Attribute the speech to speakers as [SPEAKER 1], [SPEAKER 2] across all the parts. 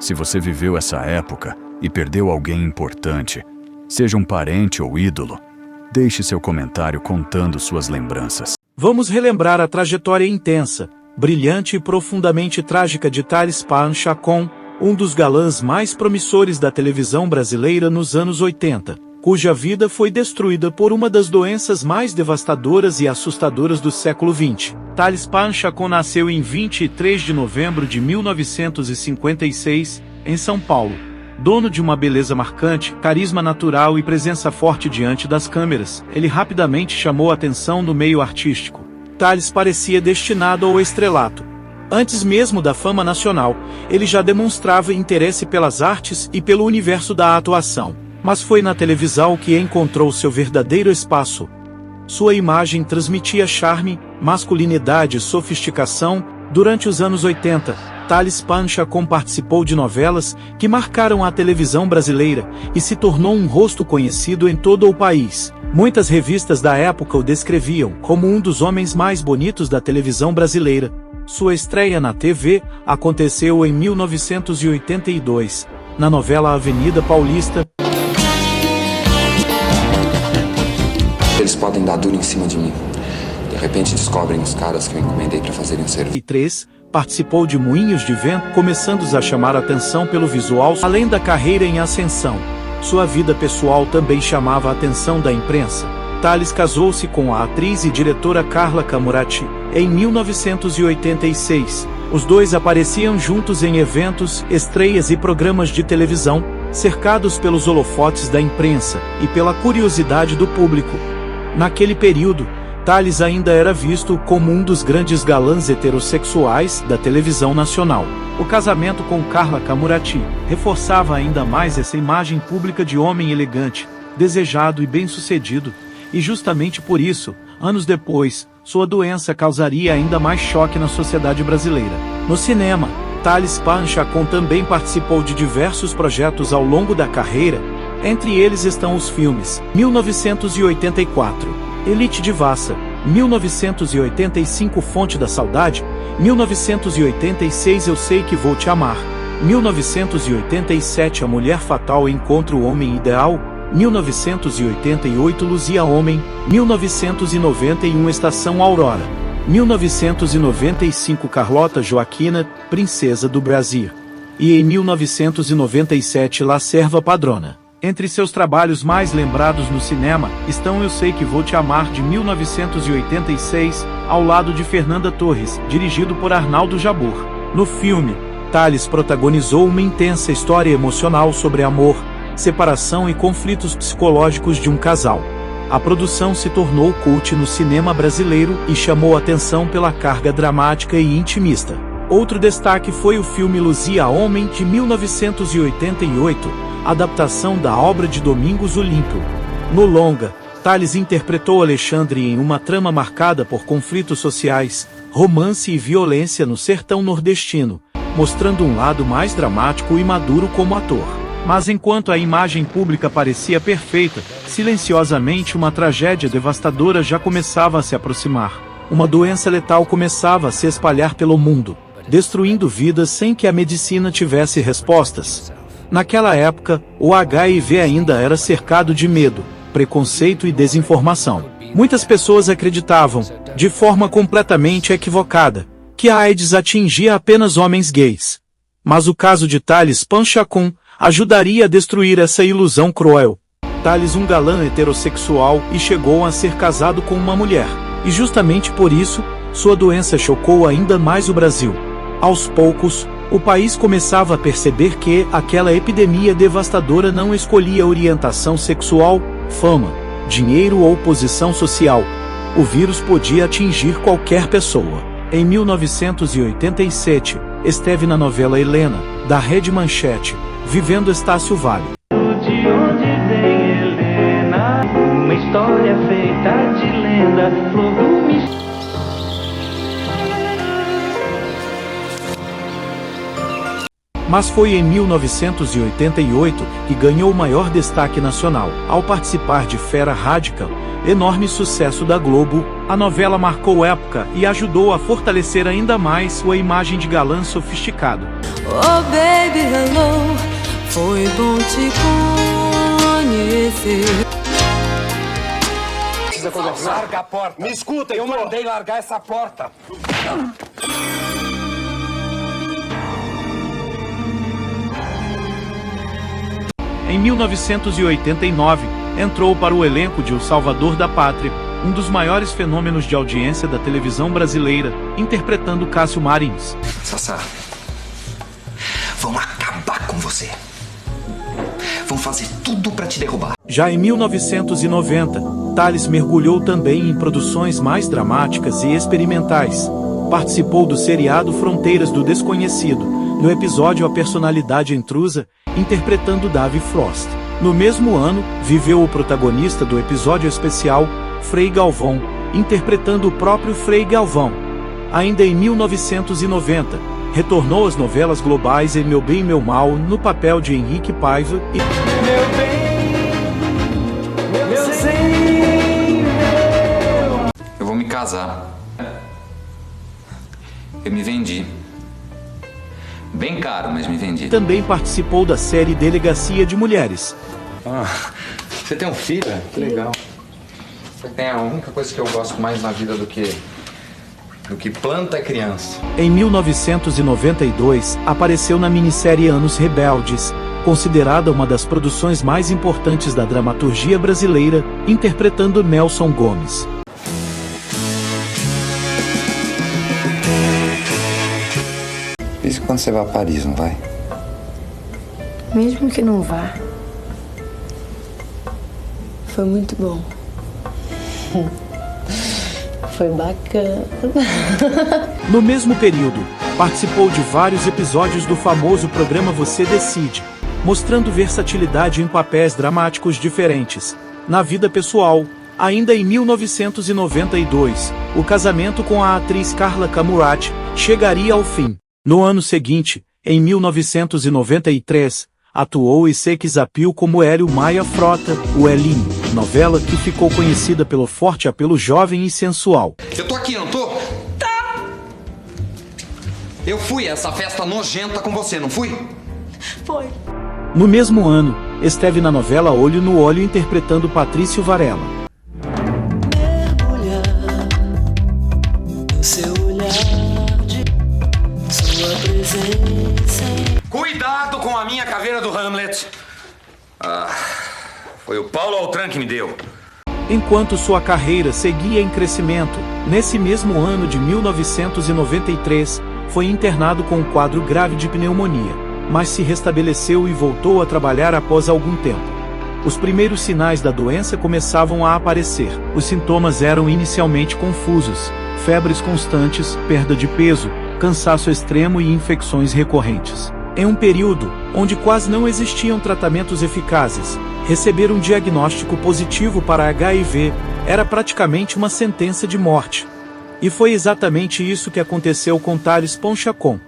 [SPEAKER 1] Se você viveu essa época e perdeu alguém importante, seja um parente ou ídolo, deixe seu comentário contando suas lembranças.
[SPEAKER 2] Vamos relembrar a trajetória intensa, brilhante e profundamente trágica de Thales Panchacon, um dos galãs mais promissores da televisão brasileira nos anos 80, cuja vida foi destruída por uma das doenças mais devastadoras e assustadoras do século XX. Thales Panchacon nasceu em 23 de novembro de 1956, em São Paulo. Dono de uma beleza marcante, carisma natural e presença forte diante das câmeras, ele rapidamente chamou a atenção do meio artístico. Thales parecia destinado ao estrelato. Antes mesmo da fama nacional, ele já demonstrava interesse pelas artes e pelo universo da atuação. Mas foi na televisão que encontrou seu verdadeiro espaço. Sua imagem transmitia charme, masculinidade e sofisticação. Durante os anos 80, Thales Panchacon participou de novelas que marcaram a televisão brasileira e se tornou um rosto conhecido em todo o país. Muitas revistas da época o descreviam como um dos homens mais bonitos da televisão brasileira. Sua estreia na TV aconteceu em 1982, na novela Avenida Paulista.
[SPEAKER 3] Eles podem dar duro em cima de mim. De repente descobrem os caras que eu encomendei para fazerem um serviço.
[SPEAKER 2] Participou de Moinhos de Vento, começando a chamar a atenção pelo visual, além da carreira em ascensão. Sua vida pessoal também chamava a atenção da imprensa. Thales casou-se com a atriz e diretora Carla Camurati em 1986. Os dois apareciam juntos em eventos, estreias e programas de televisão, cercados pelos holofotes da imprensa e pela curiosidade do público. Naquele período, Thales ainda era visto como um dos grandes galãs heterossexuais da televisão nacional. O casamento com Carla Camurati reforçava ainda mais essa imagem pública de homem elegante, desejado e bem-sucedido, e justamente por isso, anos depois, sua doença causaria ainda mais choque na sociedade brasileira. No cinema, Thales Panchacon também participou de diversos projetos ao longo da carreira. Entre eles estão os filmes 1984, Elite Divasa, 1985 Fonte da Saudade, 1986 Eu Sei Que Vou Te Amar, 1987 A Mulher Fatal Encontra o Homem Ideal, 1988 Luzia Homem, 1991 Estação Aurora, 1995 Carlota Joaquina, Princesa do Brasil, e em 1997 La Serva Padrona. Entre seus trabalhos mais lembrados no cinema estão Eu Sei Que Vou Te Amar de 1986, ao lado de Fernanda Torres, dirigido por Arnaldo Jabor. No filme, Thales protagonizou uma intensa história emocional sobre amor, separação e conflitos psicológicos de um casal. A produção se tornou cult no cinema brasileiro e chamou atenção pela carga dramática e intimista. Outro destaque foi o filme Luzia Homem de 1988, adaptação da obra de Domingos Olímpio. No longa, Thales interpretou Alexandre em uma trama marcada por conflitos sociais, romance e violência no sertão nordestino, mostrando um lado mais dramático e maduro como ator. Mas enquanto a imagem pública parecia perfeita, silenciosamente uma tragédia devastadora já começava a se aproximar. Uma doença letal começava a se espalhar pelo mundo, destruindo vidas sem que a medicina tivesse respostas. Naquela época, o HIV ainda era cercado de medo, preconceito e desinformação. Muitas pessoas acreditavam, de forma completamente equivocada, que a AIDS atingia apenas homens gays. Mas o caso de Thales Panchacon ajudaria a destruir essa ilusão cruel. Thales, um galã heterossexual, e chegou a ser casado com uma mulher, e justamente por isso, sua doença chocou ainda mais o Brasil. Aos poucos, o país começava a perceber que aquela epidemia devastadora não escolhia orientação sexual, fama, dinheiro ou posição social. O vírus podia atingir qualquer pessoa. Em 1987, esteve na novela Helena, da Rede Manchete, vivendo Estácio Vale.
[SPEAKER 4] De onde vem Helena, uma história feita de lenda, flor do mistério.
[SPEAKER 2] Mas foi em 1988 que ganhou maior destaque nacional, ao participar de Fera Radical, enorme sucesso da Globo, A novela marcou época e ajudou a fortalecer ainda mais sua imagem de galã sofisticado.
[SPEAKER 5] Oh baby, hello, foi bom te conhecer.
[SPEAKER 6] Precisa conversar. Larga a porta. Me escuta, eu mandei largar essa porta.
[SPEAKER 2] Em 1989, entrou para o elenco de O Salvador da Pátria, um dos maiores fenômenos de audiência da televisão brasileira, interpretando Cássio Marins.
[SPEAKER 7] Sassá, vão acabar com você. Vão fazer tudo pra te derrubar.
[SPEAKER 2] Já em 1990, Thalles mergulhou também em produções mais dramáticas e experimentais. Participou do seriado Fronteiras do Desconhecido, no episódio A Personalidade Intrusa, interpretando Davy Frost. No mesmo ano, viveu o protagonista do episódio especial, Frei Galvão, interpretando o próprio Frei Galvão. Ainda em 1990, retornou às novelas globais em Meu Bem e Meu Mal, no papel de Henrique Paiva e...
[SPEAKER 4] Meu bem, meu sim,
[SPEAKER 3] Eu vou me casar. Eu me vendi. Bem caro, mas me vendi.
[SPEAKER 2] Também participou da série Delegacia de Mulheres.
[SPEAKER 3] Você tem um filho? Que legal. Você tem a única coisa que eu gosto mais na vida do que planta é criança.
[SPEAKER 2] Em 1992, apareceu na minissérie Anos Rebeldes, considerada uma das produções mais importantes da dramaturgia brasileira, interpretando Nelson Gomes.
[SPEAKER 3] Isso quando você vai a Paris, não vai?
[SPEAKER 8] Mesmo que não vá, foi muito bom. Foi bacana.
[SPEAKER 2] No mesmo período, participou de vários episódios do famoso programa Você Decide, mostrando versatilidade em papéis dramáticos diferentes. Na vida pessoal, ainda em 1992, o casamento com a atriz Carla Camurati chegaria ao fim. No ano seguinte, em 1993, atuou em Sex Appeal como Hélio Maia Frota, o Elinho, novela que ficou conhecida pelo forte apelo jovem e sensual.
[SPEAKER 7] Eu tô aqui, não tô? Tá. Eu fui a essa festa nojenta com você, não fui?
[SPEAKER 8] Foi.
[SPEAKER 2] No mesmo ano, esteve na novela Olho no Olho interpretando Patrício Varela.
[SPEAKER 5] Mergulhar no seu olhar de sua presença.
[SPEAKER 6] Cuidado com a minha caveira do Hamlet. Foi o Paulo Altran que me deu.
[SPEAKER 2] Enquanto sua carreira seguia em crescimento, nesse mesmo ano de 1993, foi internado com um quadro grave de pneumonia, mas se restabeleceu e voltou a trabalhar após algum tempo. Os primeiros sinais da doença começavam a aparecer. Os sintomas eram inicialmente confusos: febres constantes, perda de peso, cansaço extremo e infecções recorrentes. Em um período onde quase não existiam tratamentos eficazes, receber um diagnóstico positivo para HIV era praticamente uma sentença de morte. E foi exatamente isso que aconteceu com Thalles Ponchacon.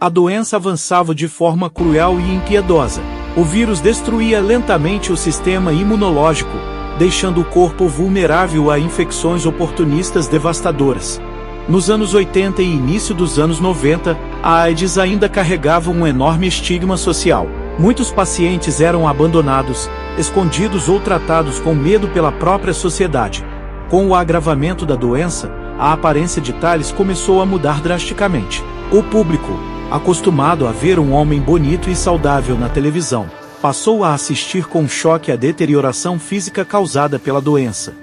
[SPEAKER 2] A doença avançava de forma cruel e impiedosa. O vírus destruía lentamente o sistema imunológico, deixando o corpo vulnerável a infecções oportunistas devastadoras. Nos anos 80 e início dos anos 90, a AIDS ainda carregava um enorme estigma social. Muitos pacientes eram abandonados, escondidos ou tratados com medo pela própria sociedade. Com o agravamento da doença, a aparência de Thalles começou a mudar drasticamente. O público, acostumado a ver um homem bonito e saudável na televisão, passou a assistir com choque à deterioração física causada pela doença.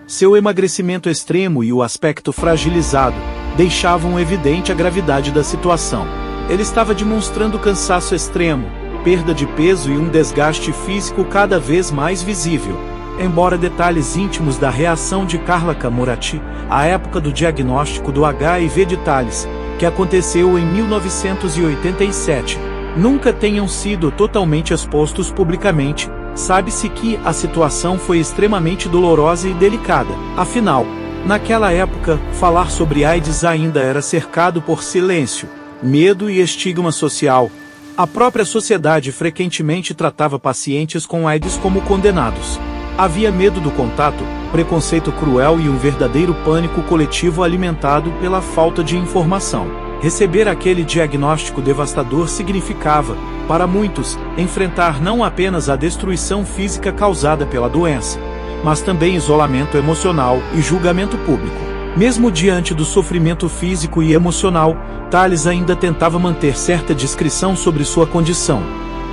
[SPEAKER 2] Seu emagrecimento extremo e o aspecto fragilizado deixavam evidente a gravidade da situação. Ele estava demonstrando cansaço extremo, perda de peso e um desgaste físico cada vez mais visível. Embora detalhes íntimos da reação de Carla Camurati à época do diagnóstico do HIV de Thalles, que aconteceu em 1987, nunca tenham sido totalmente expostos publicamente, sabe-se que a situação foi extremamente dolorosa e delicada. Afinal, naquela época, falar sobre AIDS ainda era cercado por silêncio, medo e estigma social. A própria sociedade frequentemente tratava pacientes com AIDS como condenados. Havia medo do contato, preconceito cruel e um verdadeiro pânico coletivo alimentado pela falta de informação. Receber aquele diagnóstico devastador significava, para muitos, enfrentar não apenas a destruição física causada pela doença, mas também isolamento emocional e julgamento público. Mesmo diante do sofrimento físico e emocional, Tales ainda tentava manter certa discrição sobre sua condição.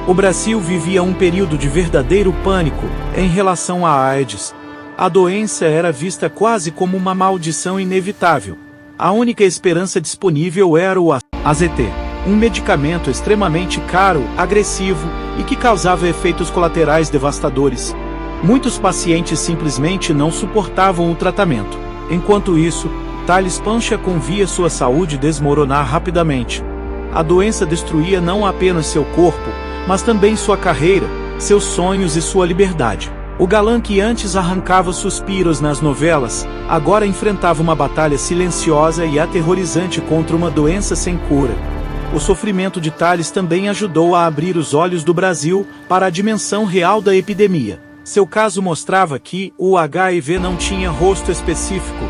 [SPEAKER 2] O Brasil vivia um período de verdadeiro pânico em relação à AIDS. A doença era vista quase como uma maldição inevitável. A única esperança disponível era o AZT, um medicamento extremamente caro, agressivo e que causava efeitos colaterais devastadores. Muitos pacientes simplesmente não suportavam o tratamento. Enquanto isso, Tales Panchacon via sua saúde desmoronar rapidamente. A doença destruía não apenas seu corpo, mas também sua carreira, seus sonhos e sua liberdade. O galã que antes arrancava suspiros nas novelas, agora enfrentava uma batalha silenciosa e aterrorizante contra uma doença sem cura. O sofrimento de Tales também ajudou a abrir os olhos do Brasil para a dimensão real da epidemia. Seu caso mostrava que o HIV não tinha rosto específico.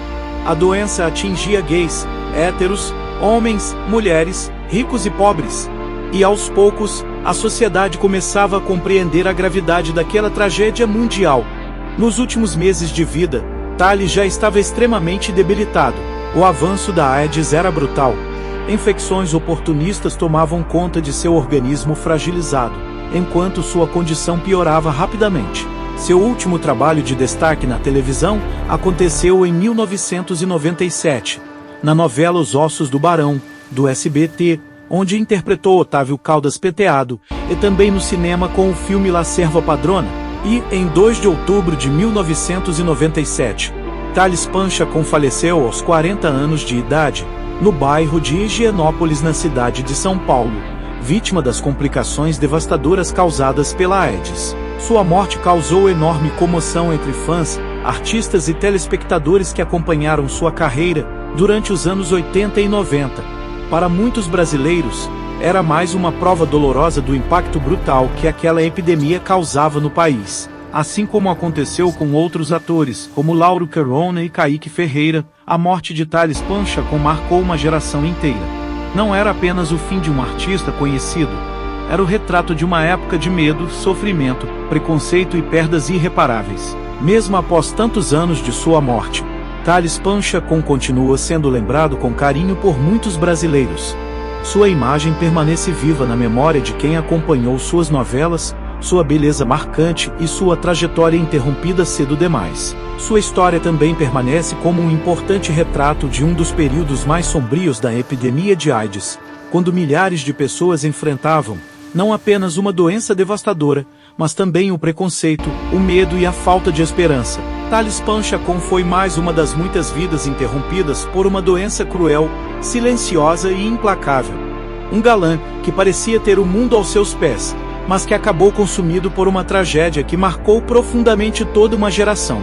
[SPEAKER 2] A doença atingia gays, héteros, homens, mulheres, ricos e pobres. E aos poucos, a sociedade começava a compreender a gravidade daquela tragédia mundial. Nos últimos meses de vida, Tales já estava extremamente debilitado. O avanço da AIDS era brutal. Infecções oportunistas tomavam conta de seu organismo fragilizado, enquanto sua condição piorava rapidamente. Seu último trabalho de destaque na televisão aconteceu em 1997, na novela Os Ossos do Barão, do SBT, onde interpretou Otávio Caldas Penteado, e também no cinema com o filme La Serva Padrona. E, em 2 de outubro de 1997, Tales Panchacon faleceu aos 40 anos de idade, no bairro de Higienópolis, na cidade de São Paulo, vítima das complicações devastadoras causadas pela AIDS. Sua morte causou enorme comoção entre fãs, artistas e telespectadores que acompanharam sua carreira durante os anos 80 e 90. Para muitos brasileiros, era mais uma prova dolorosa do impacto brutal que aquela epidemia causava no país. Assim como aconteceu com outros atores, como Lauro Carona e Kaique Ferreira, a morte de Tales Panchacon marcou uma geração inteira. Não era apenas o fim de um artista conhecido, era o retrato de uma época de medo, sofrimento, preconceito e perdas irreparáveis. Mesmo após tantos anos de sua morte, Tales Panchacon continua sendo lembrado com carinho por muitos brasileiros. Sua imagem permanece viva na memória de quem acompanhou suas novelas, sua beleza marcante e sua trajetória interrompida cedo demais. Sua história também permanece como um importante retrato de um dos períodos mais sombrios da epidemia de AIDS, quando milhares de pessoas enfrentavam, não apenas uma doença devastadora, mas também o preconceito, o medo e a falta de esperança. Tales Panchacon foi mais uma das muitas vidas interrompidas por uma doença cruel, silenciosa e implacável. Um galã que parecia ter o mundo aos seus pés, mas que acabou consumido por uma tragédia que marcou profundamente toda uma geração.